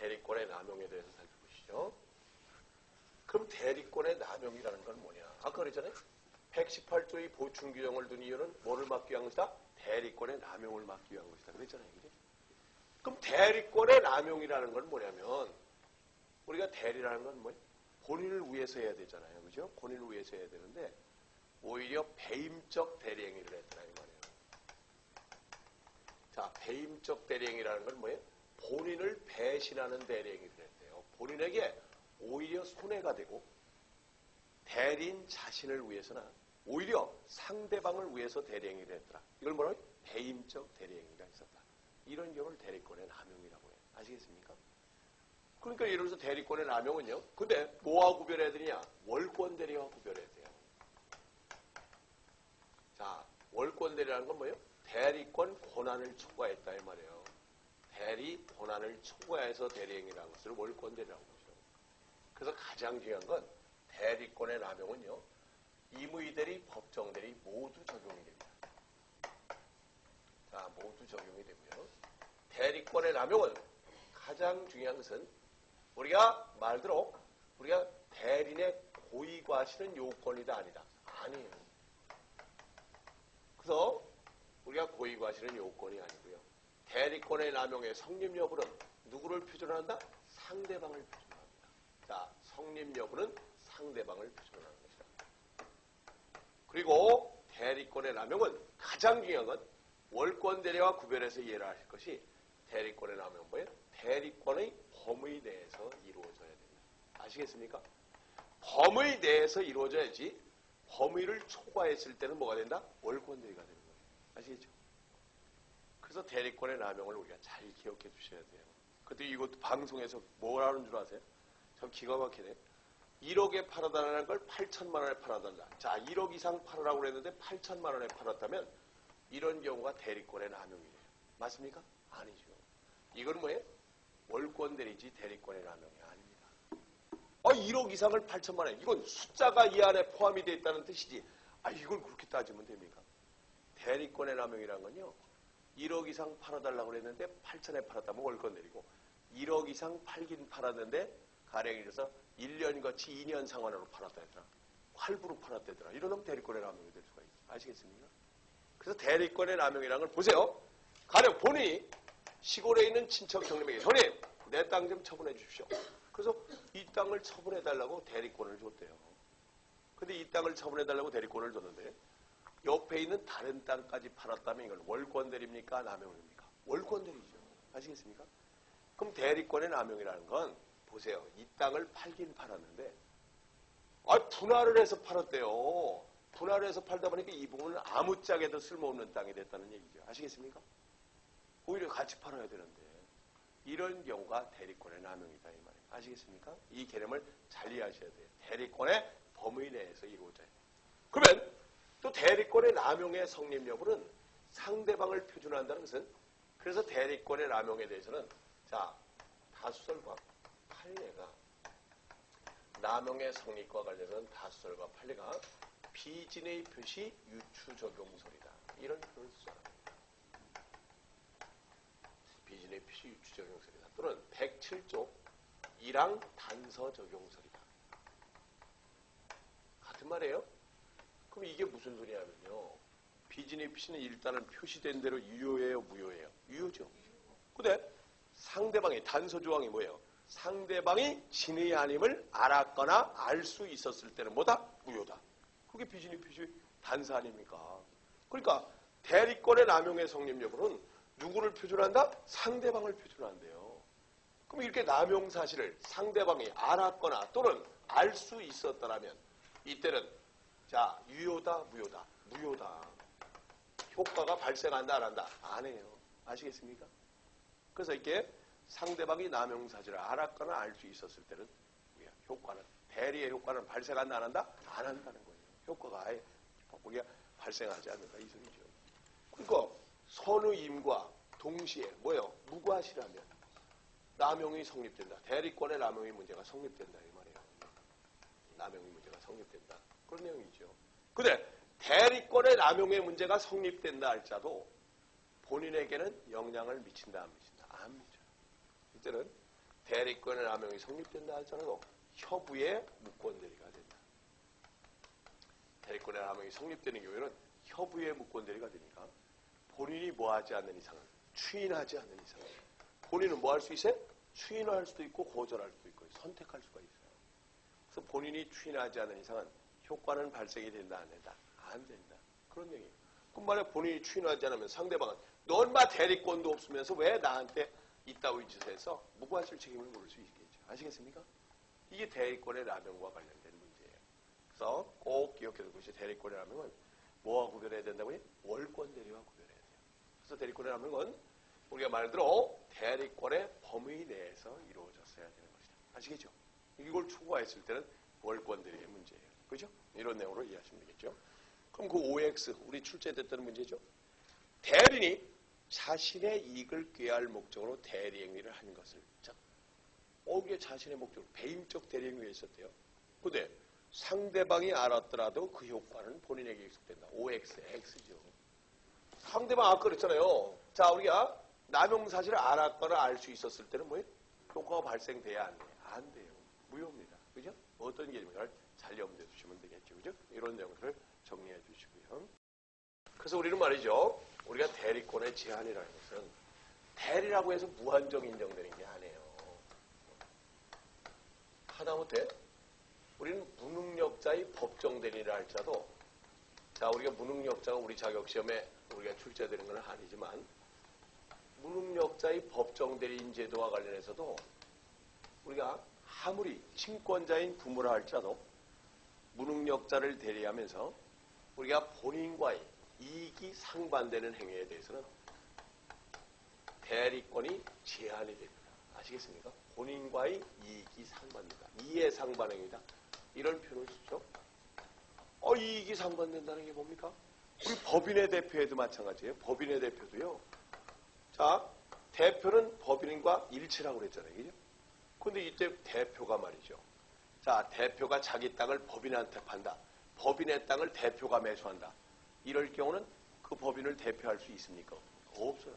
대리권의 남용에 대해서 살펴보시죠. 그럼 대리권의 남용이라는 건 뭐냐? 아까 그랬잖아요. 118조의 보충 규정을 둔 이유는 뭐를 막기 위한 것이다? 대리권의 남용을 막기 위한 것이다. 그랬잖아요. 그죠? 그럼 대리권의 남용이라는 건 뭐냐면 우리가 대리라는 건 뭐예요? 본인을 위해서 해야 되잖아요. 그죠? 본인을 위해서 해야 되는데 오히려 배임적 대리행위를 했더라 이 말이에요. 자, 배임적 대리행위라는 건 뭐예요? 본인을 배신하는 대리행위를 했대요. 본인에게 오히려 손해가 되고 대리인 자신을 위해서나 오히려 상대방을 위해서 대리행위를 했더라. 이걸 뭐라고 해요? 배임적 대리행위가 있었다. 이런 경우를 대리권의 남용이라고 해요. 아시겠습니까? 그러니까 예를 들어서 대리권의 남용은요. 근데 뭐와 구별해야 되냐? 월권 대리와 구별해야 돼요. 자, 월권 대리라는 건 뭐예요? 대리권 권한을 초과했다 이 말이에요. 대리 권한을 초과해서 대리행위라는 것을 월권 대리라고 하죠. 그래서 가장 중요한 건 대리권의 남용은요. 임의대리, 법정대리 모두 적용이 됩니다. 자, 모두 적용이 되고요. 대리권의 남용은 가장 중요한 것은 우리가 말대로 우리가 대리인의 고의과실은 요건이다 아니다. 아니에요. 그래서 우리가 고의과실은 요건이 아니고요. 대리권의 남용의 성립 여부는 누구를 표준한다? 상대방을 표준합니다. 자, 성립 여부는 상대방을 표준하는 것이다. 그리고 대리권의 남용은 가장 중요한 건 월권 대리와 구별해서 이해를 하실 것이 대리권의 남용은 뭐예요? 대리권의 범위 내에서 이루어져야 된다. 아시겠습니까? 범위 내에서 이루어져야지 범위를 초과했을 때는 뭐가 된다? 월권 대리가 되는 거예요. 아시겠죠? 그래서 대리권의 남용을 우리가 잘 기억해 주셔야 돼요. 그때 이것도 방송에서 뭐라는 줄 아세요? 참 기가 막히네. 1억에 팔아달라는 걸 8천만 원에 팔아달라. 자, 1억 이상 팔으라고 그랬는데 8천만 원에 팔았다면 이런 경우가 대리권의 남용이에요. 맞습니까? 아니죠. 이건 뭐예요? 월권 대리지 대리권의 남용이 아닙니다. 1억 이상을 8천만 원. 이건 숫자가 이 안에 포함이 되어 있다는 뜻이지. 이걸 그렇게 따지면 됩니까? 대리권의 남용이라는 건요. 1억 이상 팔아달라고 그랬는데 8천에 팔았다면 월권 대리고 1억 이상 팔긴 팔았는데 가령이 돼서 1년 거치 2년 상환으로 팔았다더라. 할부로 팔았다더라. 이러면 대리권의 남용이 될 수가 있죠. 아시겠습니까? 그래서 대리권의 남용이라는 걸 보세요. 가령 본인이 시골에 있는 친척 형님에게 형님 내 땅 좀 처분해 주십시오. 그래서 이 땅을 처분해 달라고 대리권을 줬대요. 근데 이 땅을 처분해 달라고 대리권을 줬는데 옆에 있는 다른 땅까지 팔았다면 이건 월권 대리입니까? 남용입니까? 월권 대리죠. 아시겠습니까? 그럼 대리권의 남용이라는 건 보세요. 이 땅을 팔긴 팔았는데 분할을 해서 팔았대요. 분할을 해서 팔다 보니까 이 부분은 아무짝에도 쓸모없는 땅이 됐다는 얘기죠. 아시겠습니까? 오히려 같이 팔아야 되는데 이런 경우가 대리권의 남용이다 이 말이에요. 아시겠습니까? 이 개념을 잘 이해하셔야 돼요. 대리권의 범위 내에서 이루어져야 돼요. 그러면 또 대리권의 남용의 성립 여부는 상대방을 표준한다는 것은 그래서 대리권의 남용에 대해서는 자 다수설과 판례가 남용의 성립과 관련된 다수설과 판례가 비진의 표시 유추 적용설이다. 이런 표현을 쓰잖아요. 비진의 표시 유추 적용설이다. 또는 107조 1항 단서 적용설이다. 같은 말이에요. 그럼 이게 무슨 소리냐면요. 비진의 표시는 일단은 표시된 대로 유효예요, 무효예요? 유효죠. 근데 상대방의 단서 조항이 뭐예요? 상대방이 진의 아님을 알았거나 알 수 있었을 때는 뭐다? 무효다. 그게 비진의 표시 단서 아닙니까? 그러니까 대리권의 남용의 성립 여부는 누구를 표준한다? 상대방을 표준한대요. 그럼 이렇게 남용 사실을 상대방이 알았거나 또는 알 수 있었다면 이때는 자 유효다, 무효다? 무효다. 효과가 발생한다, 안 한다? 안 해요. 아시겠습니까? 그래서 이렇게 상대방이 남용 사실을 알았거나 알 수 있었을 때는 효과는 대리의 효과는 발생한다, 안 한다? 안 한다는 거예요. 효과가 아예 우리가 발생하지 않는다 이 소리죠. 그러니까 선의임과 동시에 뭐예요? 무과실하면 남용이 성립된다. 대리권의 남용의 문제가 성립된다 이 말이에요. 남용의 문제가 성립된다. 그런 내용이죠. 근데 대리권의 남용의 문제가 성립된다 할지라도 본인에게는 영향을 미친다 안 미친다? 안 미쳐요. 이때는 대리권의 남용이 성립된다 하더라도 협의의 무권대리가 된다. 대리권의 남용이 성립되는 경우에는 협의의 무권대리가 되니까 본인이 뭐하지 않는 이상은, 추인하지 않는 이상은 본인은 뭐 할 수 있어요? 추인할 수도 있고 거절할 수도 있고 선택할 수가 있어요. 그래서 본인이 추인하지 않는 이상은 효과는 발생이 된다 안 된다? 안 된다. 그런 얘기예요. 그럼 만약 본인이 추인하지 않으면 상대방은 넌 마 대리권도 없으면서 왜 나한테 이따위 짓을 해서 무과실 책임을 물을 수 있겠죠. 아시겠습니까? 이게 대리권의 남용과 관련된 문제예요. 그래서 꼭 기억해둘 것이 대리권의 남용은 뭐와 구별해야 된다고요? 월권 대리와 구별해야 돼요. 그래서 대리권의 남용은 우리가 말대로 대리권의 범위 내에서 이루어졌어야 되는 것이다. 아시겠죠? 이걸 초과했을 때는 월권 대리의 문제예요. 그죠? 이런 내용으로 이해하시면 되겠죠. 그럼 그 OX, 우리 출제됐던 문제죠. 대리인이 자신의 이익을 꾀할 목적으로 대리행위를 한 것을. 자, 이게 자신의 목적으로 배임적 대리행위가 있었대요. 근데 상대방이 알았더라도 그 효과는 본인에게 익숙된다. OX, X죠. 상대방 아까 그랬잖아요. 자, 우리가 남용 사실을 알았거나 알 수 있었을 때는 뭐예요? 효과가 발생돼야 안 돼요. 안 돼요. 무효입니다. 그죠? 어떤 개념인가를 잘 염두에 두시면 되겠죠. 그죠? 이런 내용들을 정리해 주시고요. 그래서 우리는 말이죠. 우리가 대리권의 제한이라는 것은 대리라고 해서 무한정 인정되는 게 아니에요. 하다못해 우리는 무능력자의 법정 대리라 할지라도, 자, 우리가 무능력자가 우리 자격시험에 우리가 출제되는 건 아니지만 무능력자의 법정 대리인 제도와 관련해서도 우리가 아무리 친권자인 부모라 할지라도 무능력자를 대리하면서 우리가 본인과의 이익이 상반되는 행위에 대해서는 대리권이 제한이 됩니다. 아시겠습니까? 본인과의 이익이 상반된다. 이해 상반 행위다. 이런 표현을 쓰죠. 이익이 상반된다는 게 뭡니까? 우리 법인의 대표에도 마찬가지예요. 법인의 대표도요. 자, 대표는 법인과 일치라고 그랬잖아요. 그죠? 근데 이때 대표가 말이죠. 자, 대표가 자기 땅을 법인한테 판다. 법인의 땅을 대표가 매수한다. 이럴 경우는 그 법인을 대표할 수 있습니까? 없어요.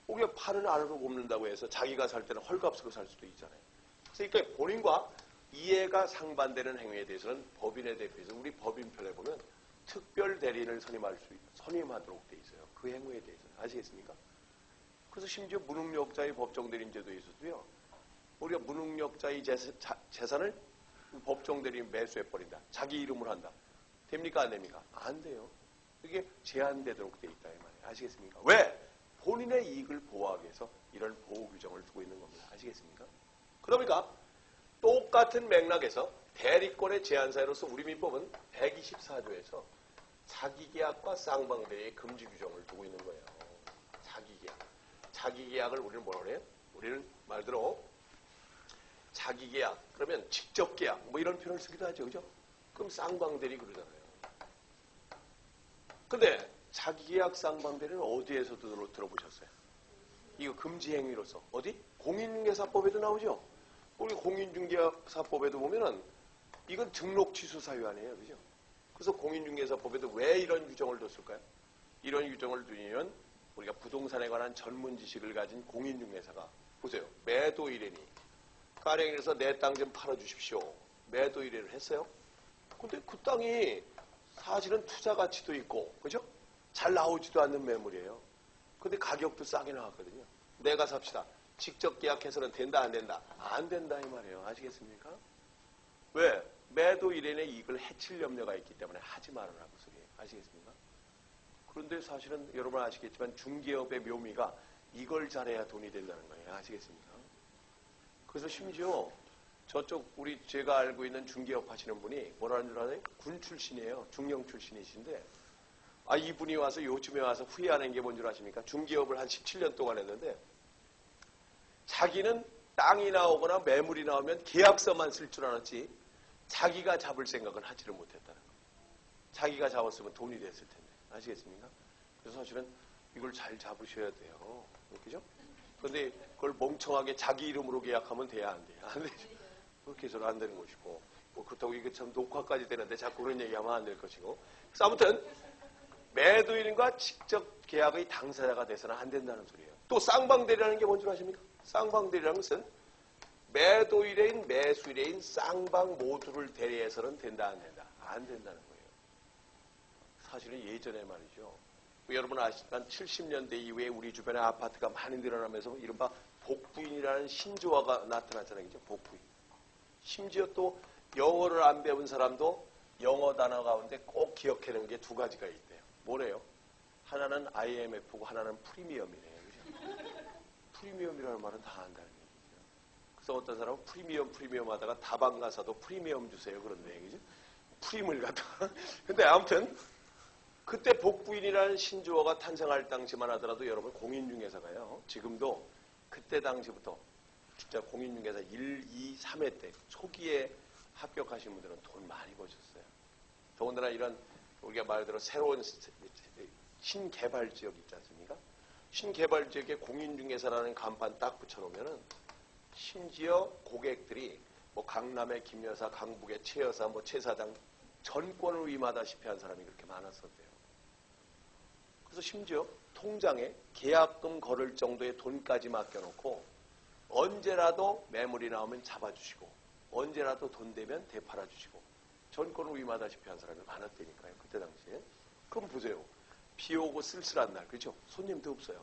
우리가 팔은 안으로 굽는다고 해서 자기가 살 때는 헐값으로 살 수도 있잖아요. 그러니까 본인과 이해가 상반되는 행위에 대해서는 법인의 대표에서 우리 법인편에 보면 특별 대리인을 선임하도록 돼 있어요. 그 행위에 대해서는. 아시겠습니까? 그래서 심지어 무능력자의 법정 대리인 제도에서도요. 우리가 무능력자의 재산을 법정 대리인 매수해버린다. 자기 이름으로 한다. 됩니까? 안 됩니까? 안 돼요. 이게 제한되도록 돼 있다. 이 말이에요. 아시겠습니까? 왜? 본인의 이익을 보호하기 위해서 이런 보호 규정을 두고 있는 겁니다. 아시겠습니까? 그러니까 똑같은 맥락에서 대리권의 제한사유로서 우리 민법은 124조에서 자기계약과 쌍방대리의 금지 규정을 두고 있는 거예요. 자기계약. 자기계약을 우리는 뭐라고 해요? 우리는 말대로 자기계약, 그러면 직접계약, 뭐 이런 표현을 쓰기도 하죠. 그죠? 그럼 쌍방대리 그러잖아요. 근데 자기계약 쌍방대리는 어디에서도 들어보셨어요? 이거 금지행위로서. 어디? 공인중개사법에도 나오죠? 우리 공인중개사법에도 보면은 이건 등록 취소 사유 아니에요. 그죠? 그래서 공인중개사법에도 왜 이런 규정을 뒀을까요? 이런 규정을 두면 우리가 부동산에 관한 전문 지식을 가진 공인중개사가 보세요. 매도 의뢰니 가령해서 내 땅 좀 팔아주십시오. 매도 의뢰를 했어요. 근데 그 땅이 사실은 투자 가치도 있고, 그죠? 잘 나오지도 않는 매물이에요. 근데 가격도 싸게 나왔거든요. 내가 삽시다. 직접 계약해서는 된다, 안 된다? 안 된다, 이 말이에요. 아시겠습니까? 왜? 매도 일행의 이익을 해칠 염려가 있기 때문에 하지 말으라고 소리예요. 아시겠습니까? 그런데 사실은 여러분 아시겠지만 중개업의 묘미가 이걸 잘해야 돈이 된다는 거예요. 아시겠습니까? 그래서 심지어 저쪽 제가 알고 있는 중개업 하시는 분이 뭐라는 줄 아세요? 군 출신이에요. 중령 출신이신데 이분이 와서 요즘에 와서 후회하는 게 뭔 줄 아십니까? 중개업을 한 17년 동안 했는데 자기는 땅이 나오거나 매물이 나오면 계약서만 쓸 줄 알았지 자기가 잡을 생각은 하지를 못했다는 거예요. 자기가 잡았으면 돈이 됐을 텐데. 아시겠습니까? 그래서 사실은 이걸 잘 잡으셔야 돼요. 그죠? 그런데 그걸 멍청하게 자기 이름으로 계약하면 돼야 안 돼요. 안 되죠. 그렇게 해서는 안 되는 것이고 그렇다고 이게 참 녹화까지 되는데 자꾸 그런 얘기하면 안 될 것이고 그래서 아무튼 매도인과 직접 계약의 당사자가 돼서는 안 된다는 소리예요. 또 쌍방대리라는 게 뭔 줄 아십니까? 쌍방대리라는 것은 매도일인 매수일인 쌍방 모두를 대리해서는 된다 안 된다? 안 된다는 거예요. 사실은 예전에 말이죠. 여러분 아시지만 70년대 이후에 우리 주변에 아파트가 많이 늘어나면서 이른바 복부인이라는 신조어가 나타났잖아요. 그죠? 복부인. 심지어 또 영어를 안 배운 사람도 영어 단어 가운데 꼭 기억해내는 게 두 가지가 있대요. 뭐래요? 하나는 IMF고 하나는 프리미엄이래요. 그죠? 프리미엄이라는 말은 다 안다는 얘기죠. 그래서 어떤 사람은 프리미엄 하다가 다방 가서도 프리미엄 주세요. 그런데 그죠? 프림을 갖다가. 근데 아무튼 그때 복부인이라는 신조어가 탄생할 당시만 하더라도 여러분 공인중개사가요. 지금도 그때 당시부터 진짜 공인중개사 1, 2, 3회 때 초기에 합격하신 분들은 돈 많이 버셨어요. 더군다나 이런 우리가 말대로 새로운 신개발 지역 있지 않습니까? 신개발 지역에 공인중개사라는 간판 딱 붙여놓으면은 심지어 고객들이 뭐 강남의 김여사, 강북의 최여사, 뭐 최사장 전권을 위임하다시피 한 사람이 그렇게 많았었대요. 그래서 심지어 통장에 계약금 걸을 정도의 돈까지 맡겨놓고 언제라도 매물이 나오면 잡아주시고 언제라도 돈 되면 되팔아주시고 전권을 위임하다시피 한 사람이 많았다니까요. 그때 당시에. 그럼 보세요. 비 오고 쓸쓸한 날, 그렇죠? 손님도 없어요.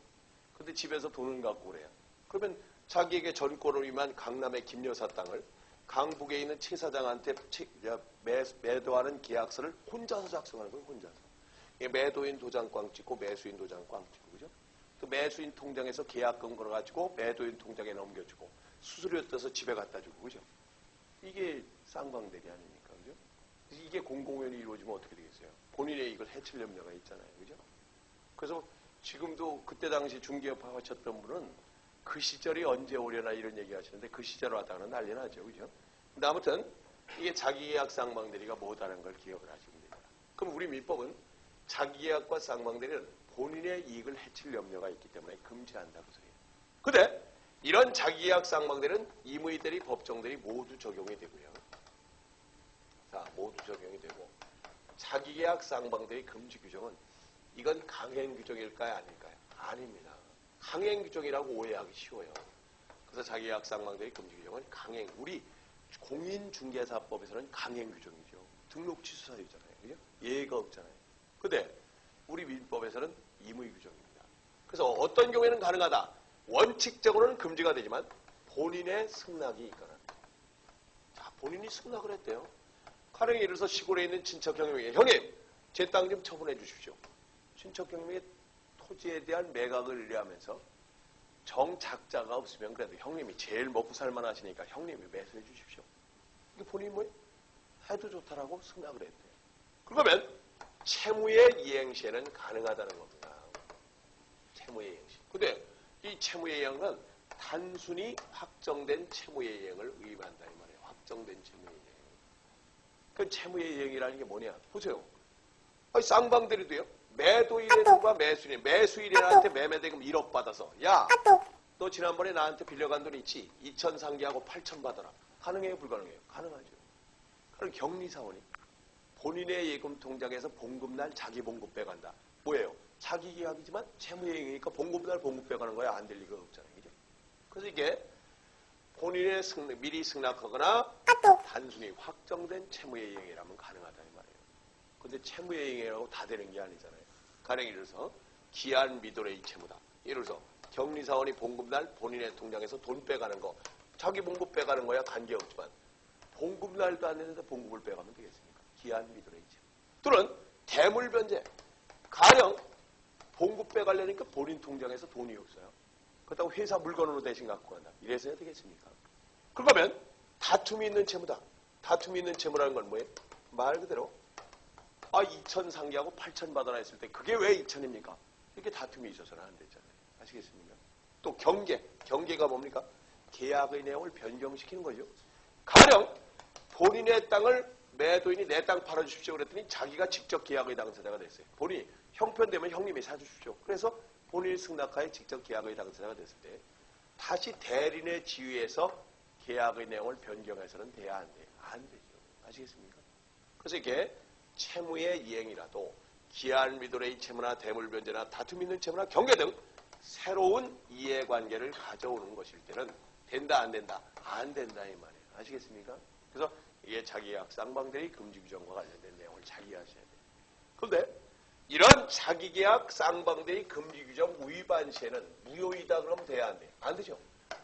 근데 집에서 돈을 갖고 오래요. 그러면 자기에게 전권을 위임한 강남의 김여사 땅을 강북에 있는 최 사장한테 매도하는 계약서를 혼자서 작성하는 거예요. 혼자서. 매도인 도장꽝 찍고 매수인 도장꽝 찍고, 그죠? 또 매수인 통장에서 계약금 걸어가지고 매도인 통장에 넘겨주고 수수료 떼서 집에 갖다 주고, 그죠? 이게 쌍방대리 아닙니까? 그죠? 이게 공공연히 이루어지면 어떻게 되겠어요? 본인의 이익을 해칠 염려가 있잖아요. 그죠? 그래서 지금도 그때 당시 중개업 하셨던 분은 그 시절이 언제 오려나 이런 얘기 하시는데 그 시절 왔다가는 난리 나죠. 그죠? 근데 아무튼 이게 자기계약 쌍방대리가 뭐다라는 걸 기억을 하시면 됩니다. 그럼 우리 민법은 자기계약과 쌍방대리는 본인의 이익을 해칠 염려가 있기 때문에 금지한다고 소리해요. 근데 이런 자기계약 쌍방대리는 임의대리, 법정대리 모두 적용이 되고요. 자, 모두 적용이 되고 자기계약 쌍방대리 금지 규정은 이건 강행 규정일까요? 아닐까요? 아닙니다. 강행 규정이라고 오해하기 쉬워요. 그래서 자기계약 쌍방대리 금지 규정은 강행, 우리 공인중개사법에서는 강행 규정이죠. 등록 취소 사유잖아요. 그죠? 예가 없잖아요. 근데 우리 민법에서는 임의 규정입니다. 그래서 어떤 경우에는 가능하다. 원칙적으로는 금지가 되지만 본인의 승낙이 있거나. 자, 본인이 승낙을 했대요. 가령 예를 들어서 시골에 있는 친척 형님에게 형님, 제 땅 좀 처분해 주십시오. 친척 형님의 토지에 대한 매각을 의뢰하면서 정작자가 없으면 그래도 형님이 제일 먹고 살만 하시니까 형님이 매수해 주십시오. 이게 본인이 뭐 해도 좋다라고 승낙을 했대요. 그러면 채무의 이행시에는 가능하다는 겁니다. 채무의 이행시. 근데 이 채무의 이행은 단순히 확정된 채무의 이행을 의미한다 이 말이에요. 확정된 채무의 이행. 그 채무의 이행이라는 게 뭐냐? 보세요. 아니, 쌍방대리도요. 매도일인과 매수일인. 매수일인한테 매매대금 1억 받아서 야, 너 지난번에 나한테 빌려간 돈 있지? 2천 상기하고 8천 받아라. 가능해요? 불가능해요? 가능하죠. 그럼 격리사원이 본인의 예금 통장에서 봉급날 자기 봉급 빼간다. 뭐예요? 자기 계약이지만 채무예행이니까 봉급날 봉급 빼가는 거야. 안 될 리가 없잖아요. 그죠? 그래서 이게 본인의 미리 승낙하거나 단순히 확정된 채무예행이라면 가능하다 이 말이에요. 근데 채무예행이라고 다 되는 게 아니잖아요. 가령 예를 들어서 기한 미도래의 채무다. 예를 들어서 격리사원이 봉급날 본인의 통장에서 돈 빼가는 거. 자기 봉급 빼가는 거야 관계없지만 봉급날도 안 되는데 봉급을 빼가면 되겠습니까? 기한 미도래의 채무. 또는 대물변제. 가령 봉급 빼가려니까 본인 통장에서 돈이 없어요. 그렇다고 회사 물건으로 대신 갖고 간다. 이래서 해야 되겠습니까? 그러면 다툼이 있는 채무다. 다툼이 있는 채무라는 건 뭐예요? 말 그대로 2천 상기하고 8천 받아라 했을 때 그게 왜 2천입니까? 이렇게 다툼이 있어서는 안 되잖아요. 아시겠습니까? 또 경계. 경계가 뭡니까? 계약의 내용을 변경시키는 거죠. 가령 본인의 땅을 매도인이 내 땅 팔아주십시오 그랬더니 자기가 직접 계약의 당사자가 됐어요. 본인이 형편되면 형님이 사주십시오. 그래서 본인이 승낙하에 직접 계약의 당사자가 됐을 때 다시 대리인의 지위에서 계약의 내용을 변경해서는 돼야 안 돼요. 안 되죠. 아시겠습니까? 그래서 이게 채무의 이행이라도 기한 미도래의 채무나 대물변제나 다툼 있는 채무나 경계 등 새로운 이해관계를 가져오는 것일 때는 된다 안 된다? 안 된다 이 말이에요. 아시겠습니까? 그래서 이게 자기계약 쌍방대리 금지 규정과 관련된 내용을 잘 이해하셔야 돼요. 그런데 이런 자기계약 쌍방대리 금지 규정 위반 시에는 무효이다 그러면 돼야 안 돼요? 안 되죠.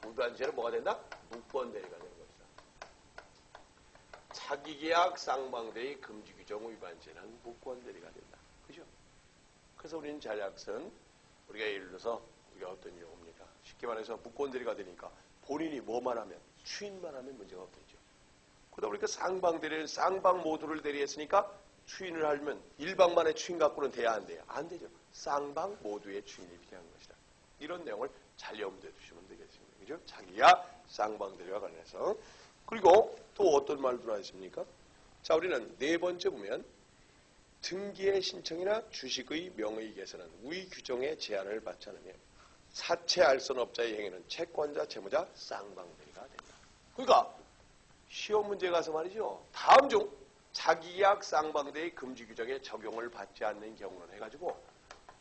위반 시에는 뭐가 된다? 무권대리가 되는 겁니다. 자기계약 쌍방대리 금지 규정 위반 시에는 무권대리가 된다. 그죠? 그래서 우리는 자약은 우리가 예를 들어서 우리가 어떤 경우입니까? 쉽게 말해서 무권대리가 되니까 본인이 뭐만 하면 추인만 하면 문제가 없겠죠. 그러다 보니까 쌍방대리는 쌍방 모두를 대리했으니까 추인을 하려면 일방만의 추인 갖고는 돼야 안 돼요. 안 되죠. 쌍방 모두의 추인이 필요한 것이다. 이런 내용을 잘 염두에 두시면 되겠습니다. 그죠? 자기야 쌍방대리와 관련해서. 그리고 또 어떤 말도 나있습니까? 자, 우리는 네 번째 보면 등기의 신청이나 주식의 명의계에서는 위 규정의 제한을 받지 않으면 사채 알선업자의 행위는 채권자, 채무자, 쌍방대리가 된다. 그러니까 시험 문제 가서 말이죠. 다음 중 자기계약 쌍방대리 금지 규정에 적용을 받지 않는 경우는 해가지고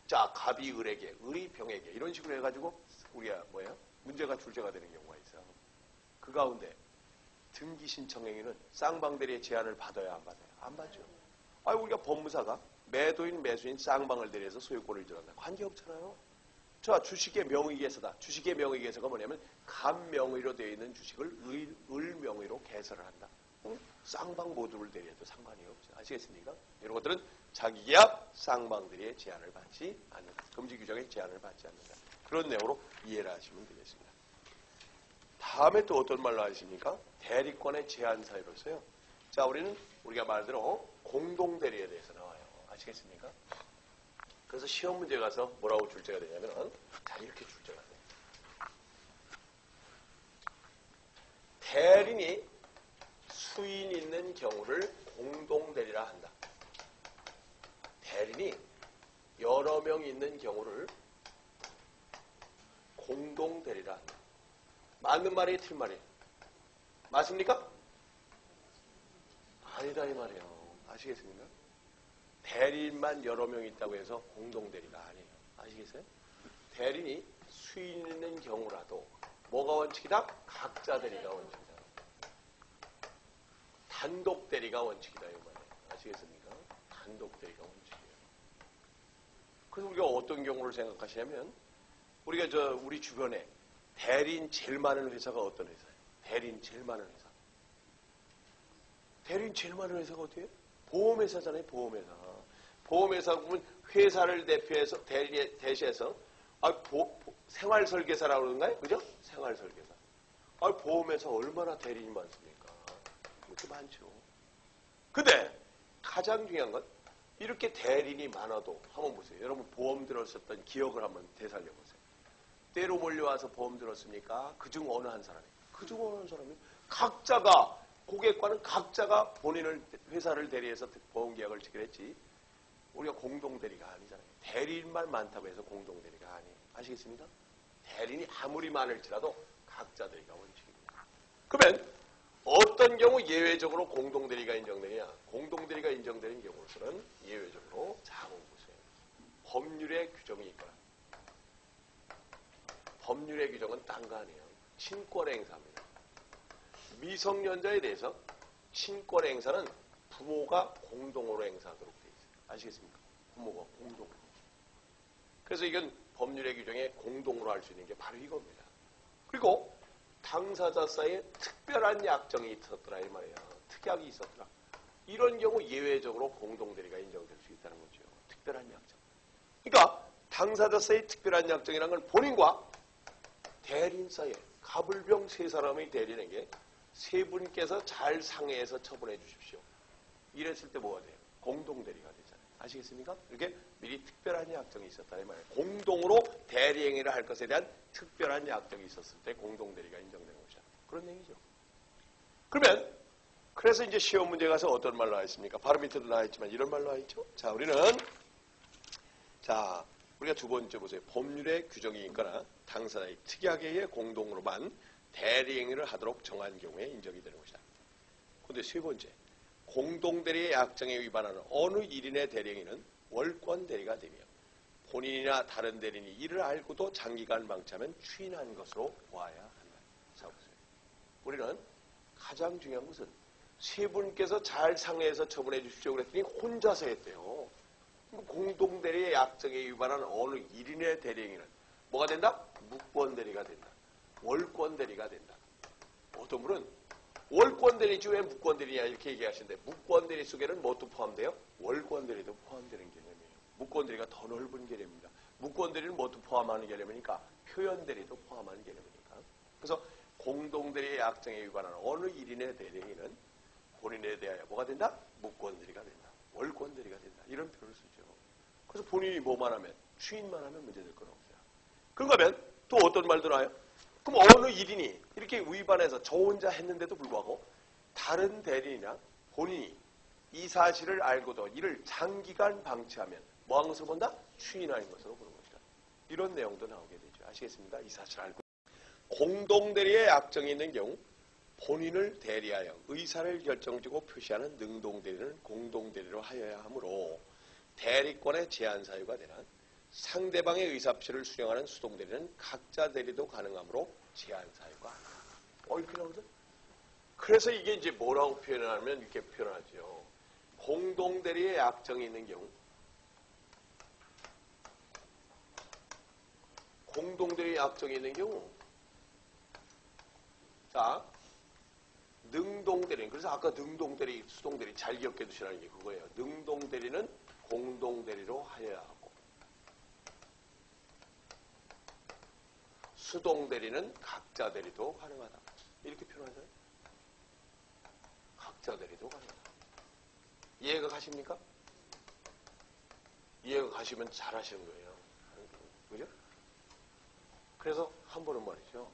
자 갑이 을에게, 을이 병에게 이런 식으로 해가지고 우리가 뭐예요? 문제가 출제가 되는 경우가 있어요. 그 가운데 등기 신청 행위는 쌍방대리의 제한을 받아야 안 받아요? 안 받죠. 우리가 법무사가 매도인, 매수인 쌍방을 대리해서 소유권을 주는다. 관계없잖아요. 자, 주식의 명의계에서다. 주식의 명의계에서가 뭐냐면 간 명의로 되어 있는 주식을 을 명의로 개설을 한다. 쌍방 모두를 대리해도 상관이 없죠. 아시겠습니까? 이런 것들은 자기계약 쌍방대리의 제한을 받지 않는다. 금지 규정의 제한을 받지 않는다. 그런 내용으로 이해를 하시면 되겠습니다. 다음에 또 어떤 말로 하십니까? 대리권의 제한 사유로서요. 자, 우리가 말대로 공동대리에 대해서 나와요. 아시겠습니까? 그래서 시험 문제 가서 뭐라고 출제가 되냐면 자, 이렇게 출제가 돼요. 대리인이 수인 있는 경우를 공동대리라 한다. 대리인이 여러 명 있는 경우를 공동대리라 한다. 맞는 말이에요? 틀린 말이에요? 맞습니까? 아니다 이 말이에요. 아시겠습니까? 대리인만 여러 명 있다고 해서 공동대리가 아니에요. 아시겠어요? 대리인이 수인 있는 경우라도 뭐가 원칙이다? 각자 대리가 원칙이다. 단독 대리가 원칙이다 이 말이에요. 아시겠습니까? 단독 대리가 원칙이에요. 그래서 우리가 어떤 경우를 생각하시냐면 우리 주변에 대리인 제일 많은 회사가 어떤 회사예요? 대리인 제일 많은 회사. 대리인 제일 많은 회사가 어디예요? 보험회사잖아요. 보험회사. 보험회사 보면 회사를 대표해서 대시해서 생활설계사라고 그러는가요? 그죠? 생활설계사. 보험회사 얼마나 대리인이 많습니까? 그렇게 많죠. 근데 가장 중요한 건 이렇게 대리인이 많아도 한번 보세요. 여러분 보험 들었었던 기억을 한번 되살려 보세요. 때로 몰려와서 보험 들었습니까? 그중 어느 한 사람이? 그중 어느 한 사람이? 각자가 고객과는 각자가 본인을 회사를 대리해서 보험계약을 체결했지 우리가 공동대리가 아니잖아요. 대리인만 많다고 해서 공동대리가 아니에요. 아시겠습니까? 대리인이 아무리 많을지라도 각자 대리가 원칙입니다. 그러면 어떤 경우 예외적으로 공동대리가 인정되냐? 공동대리가 인정되는 경우로서는 예외적으로 자 보세요. 법률의 규정이 있거나 법률의 규정은 딴 거 아니에요. 친권의 행사입니다. 미성년자에 대해서 친권의 행사는 부모가 공동으로 행사하도록 되어 있어요. 아시겠습니까? 부모가 공동으로. 그래서 이건 법률의 규정에 공동으로 할 수 있는 게 바로 이겁니다. 그리고 당사자 사이에 특별한 약정이 있었더라 이 말이에요. 특약이 있었더라. 이런 경우 예외적으로 공동대리가 인정될 수 있다는 거죠. 특별한 약정. 그러니까 당사자 사이의 특별한 약정이라는 건 본인과 대리인 사이에 가불병 세 사람의 대리인에게 세 분께서 잘 상의해서 처분해 주십시오. 이랬을 때 뭐가 돼요? 공동대리가 되잖아요. 아시겠습니까? 이렇게 미리 특별한 약정이 있었다 이 말이에요. 공동으로 대리행위를 할 것에 대한 특별한 약정이 있었을 때 공동대리가 인정되는 것이다. 그런 얘기죠. 그러면 그래서 이제 시험 문제 가서 어떤 말로 나와 있습니까? 바로 밑에도 나와 있지만 이런 말로 나와 있죠. 자, 우리가 두 번째 보세요. 법률의 규정이 있거나 당사자의 특약에 의해 공동으로만 대리행위를 하도록 정한 경우에 인정이 되는 것이다. 그런데 세 번째, 공동대리의 약정에 위반하는 어느 1인의 대리행위는 월권대리가 되며 본인이나 다른 대리인이 이를 알고도 장기간 방치하면 추인한 것으로 보아야 한다. 자, 가장 중요한 것은 세 분께서 잘 상의해서 처분해 주십시오 그랬더니 혼자서 했대요. 공동대리의 약정에 위반한 어느 1인의 대리행위는 뭐가 된다? 무권대리가 된다. 월권대리가 된다. 어떤 분은 월권대리지 왜 무권대리냐 이렇게 얘기하시는데 무권대리 속에는 뭐도 포함돼요? 월권대리도 포함되는 개념이에요. 무권대리가 더 넓은 개념입니다. 무권대리는 뭐도 포함하는 개념이니까 표현대리도 포함하는 개념이니까. 그래서 공동대리의 약정에 위반한 어느 1인의 대리행위는 본인에 대하여 뭐가 된다? 무권대리가 된다. 월권대리가 된다. 이런 표현을 쓰죠. 그래서 본인이 뭐만 하면 추인만 하면 문제될 건 없어요. 그런가 하면 또 어떤 말도 나와요? 그럼 어느 1인이 이렇게 위반해서 저 혼자 했는데도 불구하고 다른 대리인이나 본인이 이 사실을 알고도 이를 장기간 방치하면 뭐한 것으로 본다? 추인하는 것으로 보는 것이다. 이런 내용도 나오게 되죠. 아시겠습니까? 이 사실을 알고. 공동대리의 약정이 있는 경우 본인을 대리하여 의사를 결정지고 표시하는 능동대리는 공동대리로 하여야 하므로 대리권의 제한 사유가 되나 상대방의 의사표시를 수령하는 수동대리는 각자 대리도 가능하므로 제한 사유가 아니다. 이렇게 나오죠? 그래서 이게 이제 뭐라고 표현하면 이렇게 표현하죠. 공동대리의 약정이 있는 경우 공동대리의 약정이 있는 경우 자 능동대리 그래서 아까 능동대리 수동대리 잘 기억해 두시라는 게 그거예요. 능동대리는 공동대리로 하여야 하고 수동대리는 각자 대리도 가능하다. 이렇게 표현하잖아요. 각자 대리도 가능하다. 이해가 가십니까? 이해가 가시면 잘하시는 거예요. 그죠? 그래서 한 번은 말이죠.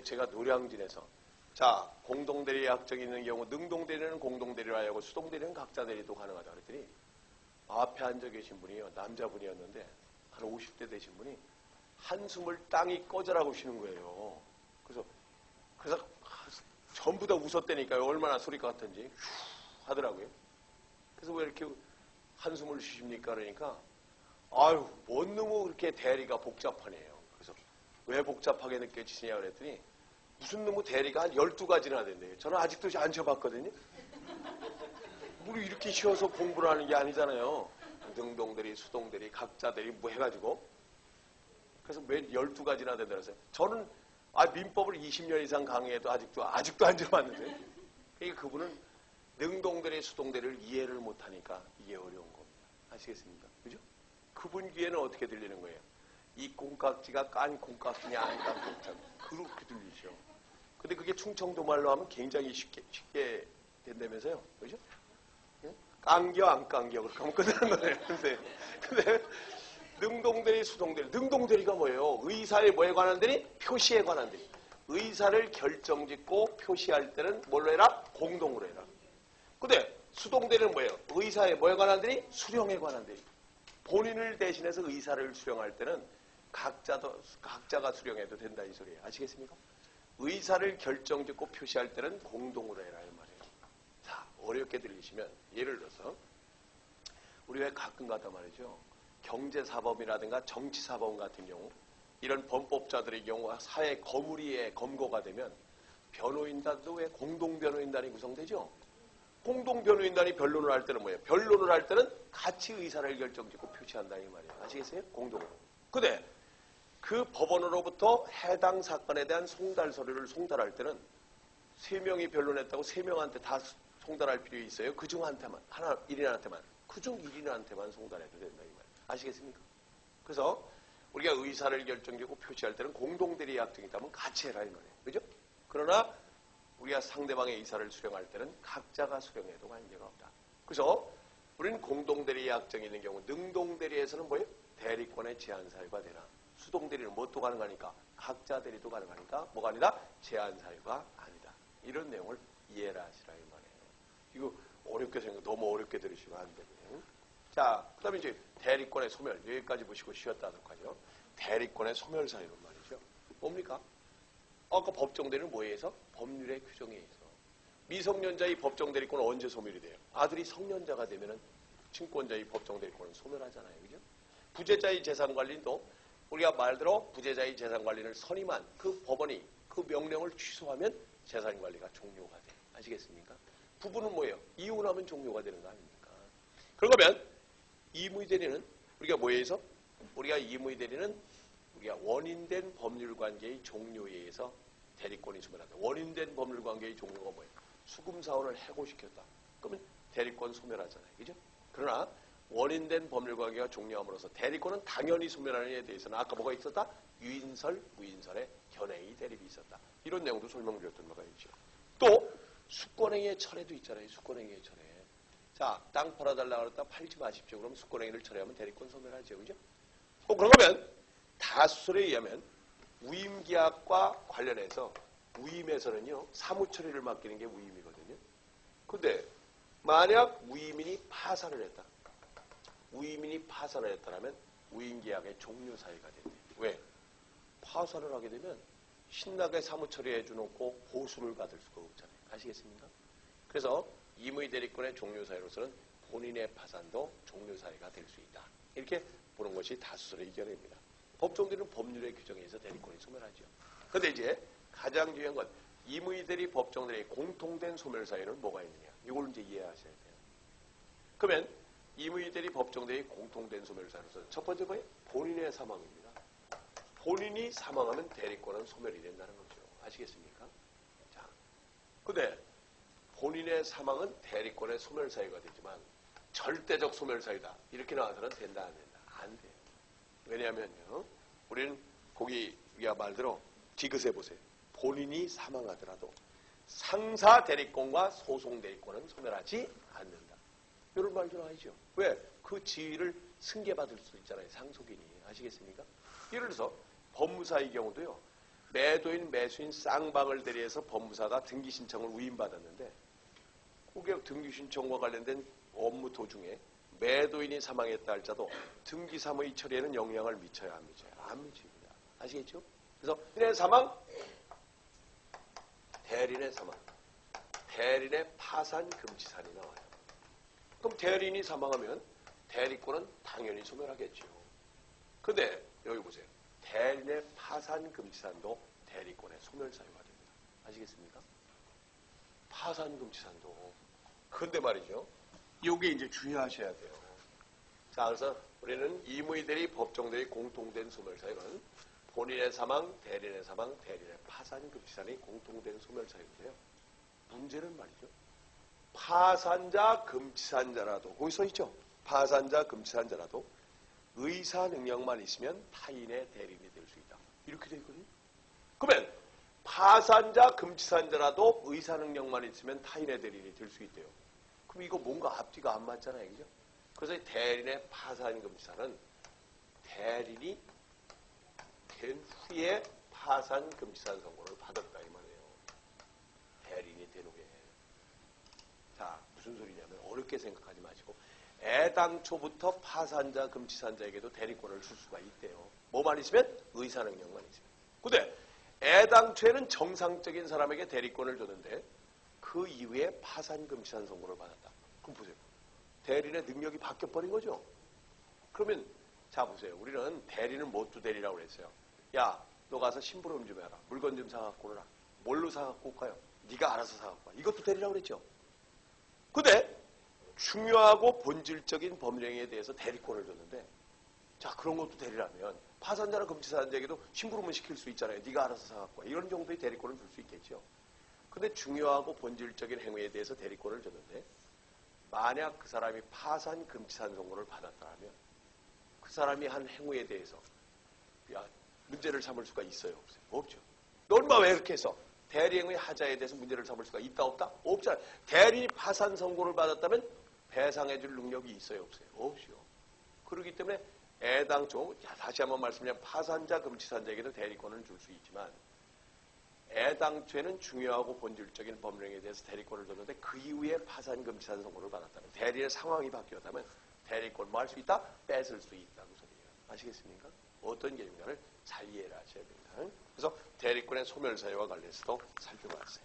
제가 노량진에서 자 공동대리 약정이 있는 경우 능동대리는 공동대리로 하고 수동대리는 각자 대리도 가능하다 그랬더니 앞에 앉아 계신 분이요. 남자분이었는데 한 50대 되신 분이 한숨을 땅이 꺼져라고 쉬는 거예요. 그래서 전부 다 웃었다니까요. 얼마나 소리가 같은지 휴 하더라고요. 그래서 왜 이렇게 한숨을 쉬십니까? 그러니까 아유 뭔 놈의 그렇게 대리가 복잡하네요. 그래서 왜 복잡하게 느껴지시냐 그랬더니 무슨 놈의 대리가 한 12가지나 된대요. 저는 아직도 안 쳐봤거든요. 우리 이렇게 쉬어서 공부를 하는 게 아니잖아요. 능동대리, 수동대리, 각자대리 뭐 해가지고 그래서 왜 12가지나 된다 그랬어요. 저는 민법을 20년 이상 강의해도 아직도 안 쳐봤는데 그러니까 그분은 능동대리, 수동대리를 이해를 못하니까 이게 어려운 겁니다. 아시겠습니까? 그죠? 그분 귀에는 어떻게 들리는 거예요? 이 콩깍지가 깐 콩깍지냐 안 깐 콩깍지 그렇게 들리죠. 근데 그게 충청도 말로 하면 굉장히 쉽게 된다면서요. 그죠? 깡겨 안 깡겨 그렇게 하면 끝나는 거예요. 근데 능동대리 수동대리 능동대리가 뭐예요? 의사의 뭐에 관한 대리? 표시에 관한 대리. 의사를 결정짓고 표시할 때는 뭘로 해라? 공동으로 해라. 근데 수동대리는 뭐예요? 의사의 뭐에 관한 대리? 수령에 관한 대리. 본인을 대신해서 의사를 수령할 때는 각자가 수령해도 된다 이 소리예요. 아시겠습니까? 의사를 결정짓고 표시할 때는 공동으로 해라 이 말이에요. 자, 어렵게 들리시면 예를 들어서 우리 왜 가끔가다 말이죠. 경제사범이라든가 정치사범 같은 경우 이런 범법자들의 경우 사회 거물위에 검거가 되면 변호인단도 왜 공동변호인단이 구성되죠? 공동변호인단이 변론을 할 때는 뭐예요? 변론을 할 때는 같이 의사를 결정짓고 표시한다 이 말이에요. 아시겠어요? 공동으로. 근데 그 법원으로부터 해당 사건에 대한 송달 서류를 송달할 때는 3명이 변론했다고 3명한테 다 송달할 필요 있어요? 그중 한테만, 1인한테만. 그중 1인한테만 송달해도 된다 이 말이에요. 아시겠습니까? 그래서 우리가 의사를 결정짓고 표시할 때는 공동대리 약정이 있다면 같이 해라 이 말이에요. 그죠? 그러나 우리가 상대방의 의사를 수령할 때는 각자가 수령해도 관계가 없다. 그래서 우리는 공동대리 약정이 있는 경우 능동대리에서는 뭐예요? 대리권의 제한 사유가 되나 수동대리는 뭣도 가능하니까 각자 대리도 가능하니까 뭐가 아니다? 제한 사유가 아니다. 이런 내용을 이해를 하시라 이 말이에요. 이거 어렵게 너무 어렵게 들으시면 안 되고요. 자, 그 다음에 이제 대리권의 소멸 여기까지 보시고 쉬었다 하도록 하죠. 대리권의 소멸 사유는 말이죠. 뭡니까? 아까 법정대리는 뭐에 의해서? 법률의 규정에 의해서. 미성년자의 법정대리권은 언제 소멸이 돼요? 아들이 성년자가 되면은 친권자의 법정대리권은 소멸하잖아요. 그죠? 부재자의 재산관리도 우리가 말대로 부재자의 재산관리를 선임한 그 법원이 그 명령을 취소하면 재산관리가 종료가 돼. 아시겠습니까? 부부는 뭐예요? 이혼하면 종료가 되는 거 아닙니까? 그러면 이무의대리는 우리가 뭐에 의해서? 우리가 이무의대리는 우리가 원인된 법률관계의 종료에 의해서 대리권이 소멸한다. 원인된 법률관계의 종료가 뭐예요? 수금사원을 해고시켰다. 그러면 대리권 소멸하잖아요. 그죠? 그러나 원인된 법률관계가 종료함으로써 대리권은 당연히 소멸하는 데 대해서는 아까 뭐가 있었다? 유인설, 무인설의 견해의 대립이 있었다. 이런 내용도 설명드렸던 바가 있죠. 또 수권행위의 철회도 있잖아요. 수권행위의 철회. 자, 땅 팔아달라고 했다 팔지 마십시오. 그럼 수권행위를 철회하면 대리권 소멸하죠. 그죠? 그러면 다수설에 의하면 우임계약과 관련해서 우임에서는요. 사무처리를 맡기는 게 우임이거든요. 근데 만약 우임인이 파산을 했다. 우임인이 파산을 했다면 우임계약의 종료사유가 된대. 왜? 파산을 하게 되면 신나게 사무처리해 주놓고 보수를 받을 수가 없잖아요. 아시겠습니까? 그래서 이무의대리권의 종료사유로서는 본인의 파산도 종료사유가 될 수 있다. 이렇게 보는 것이 다수설의 의견입니다. 법정들은 법률의 규정에 의해서 대리권이 소멸하죠. 그런데 이제 가장 중요한 건 이무의대리 법정들의 공통된 소멸사유는 뭐가 있느냐. 이걸 이제 이해하셔야 돼요. 그러면 이무의대리 법정들의 공통된 소멸사유로서 첫 번째 뭐예요? 본인의 사망입니다. 본인이 사망하면 대리권은 소멸이 된다는 거죠. 아시겠습니까? 자, 근데 본인의 사망은 대리권의 소멸사유가 되지만 절대적 소멸사유다. 이렇게 나와서는 된다, 안 된다? 안 돼요. 왜냐하면요. 우리는 거기 말대로 디귿에 보세요. 본인이 사망하더라도 상사 대리권과 소송 대리권은 소멸하지 않는다. 이런 말 좀 아시죠? 왜? 그 지위를 승계받을 수 있잖아요. 상속인이. 아시겠습니까? 예를 들어서 법무사의 경우도요. 매도인, 매수인 쌍방을 대리해서 법무사가 등기신청을 위임받았는데 고객 등기신청과 관련된 업무 도중에 매도인이 사망했다 할지라도 등기사무의 처리에는 영향을 미쳐야 안 미쳐요? 안 미칩니다. 아시겠죠? 그래서 대리인의 사망, 대리인의 사망, 대리인의 파산 금지산이 나와요. 그럼 대리인이 사망하면 대리권은 당연히 소멸하겠죠. 그런데 여기 보세요. 대리인의 파산 금지산도 대리권의 소멸사유가 됩니다. 아시겠습니까? 파산 금지산도. 근데 말이죠. 이게 이제 주의하셔야 돼요. 자, 그래서 우리는 이무의대리 법정대리 공통된 소멸사유는 본인의 사망, 대리인의 사망, 대리인의 파산 금지산이 공통된 소멸사유인데요. 문제는 말이죠. 파산자 금지산자라도 거기 써 있죠. 파산자 금지산자라도 의사 능력만 있으면 타인의 대리인이 될 수 있다. 이렇게 되어 있거든요. 그러면 파산자 금지산자라도 의사 능력만 있으면 타인의 대리인이 될 수 있대요. 그럼 이거 뭔가 앞뒤가 안 맞잖아요. 그죠? 그래서 대리인의 파산 금지사는 대리인이 된 후에 파산 금지산 선고를 받았다 이 말이에요. 대리인이 된 후에. 자, 무슨 소리냐면 어렵게 생각하지 마시고 애당초부터 파산자 금지산자에게도 대리권을 줄 수가 있대요. 뭐만 있으면? 의사 능력만 있으면. 근데 애당초에는 정상적인 사람에게 대리권을 줬는데 그 이후에 파산 금지산 선고를 받았다. 그럼 보세요. 대리인의 능력이 바뀌어버린 거죠. 그러면 자 보세요. 우리는 대리는 뭣도 대리라고 그랬어요. 야, 너 가서 심부름 좀 해라. 물건 좀 사갖고 오라. 뭘로 사갖고 올까요? 네가 알아서 사갖고 와. 이것도 대리라고 그랬죠. 근데 중요하고 본질적인 법령에 대해서 대리권을 줬는데 자 그런 것도 대리라면 파산자나 금지산자에게도 심부름은 시킬 수 있잖아요. 네가 알아서 사갖고 와. 이런 정도의 대리권을 줄 수 있겠죠. 근데 중요하고 본질적인 행위에 대해서 대리권을 줬는데 만약 그 사람이 파산 금지산 선고를 받았다면 그 사람이 한 행위에 대해서 문제를 삼을 수가 있어요? 없어요? 없죠. 넌 왜 이렇게 해서 대리행위 하자에 대해서 문제를 삼을 수가 있다 없다? 없잖아요. 대리인이 파산 선고를 받았다면 배상해 줄 능력이 있어요? 없어요? 없죠. 그렇기 때문에 애당초 다시 한번 말씀드리면 파산자 금지산자에게도 대리권을 줄 수 있지만 애당초에는 중요하고 본질적인 법령에 대해서 대리권을 줬는데 그 이후에 파산 금지산 선고를 받았다면 대리의 상황이 바뀌었다면 대리권 뭐 할 수 있다? 뺏을 수 있다는 소리예요. 아시겠습니까? 어떤 개념인가를 잘 이해를 하셔야 됩니다. 그래서 대리권의 소멸사유와 관련해서도 살펴봤어요.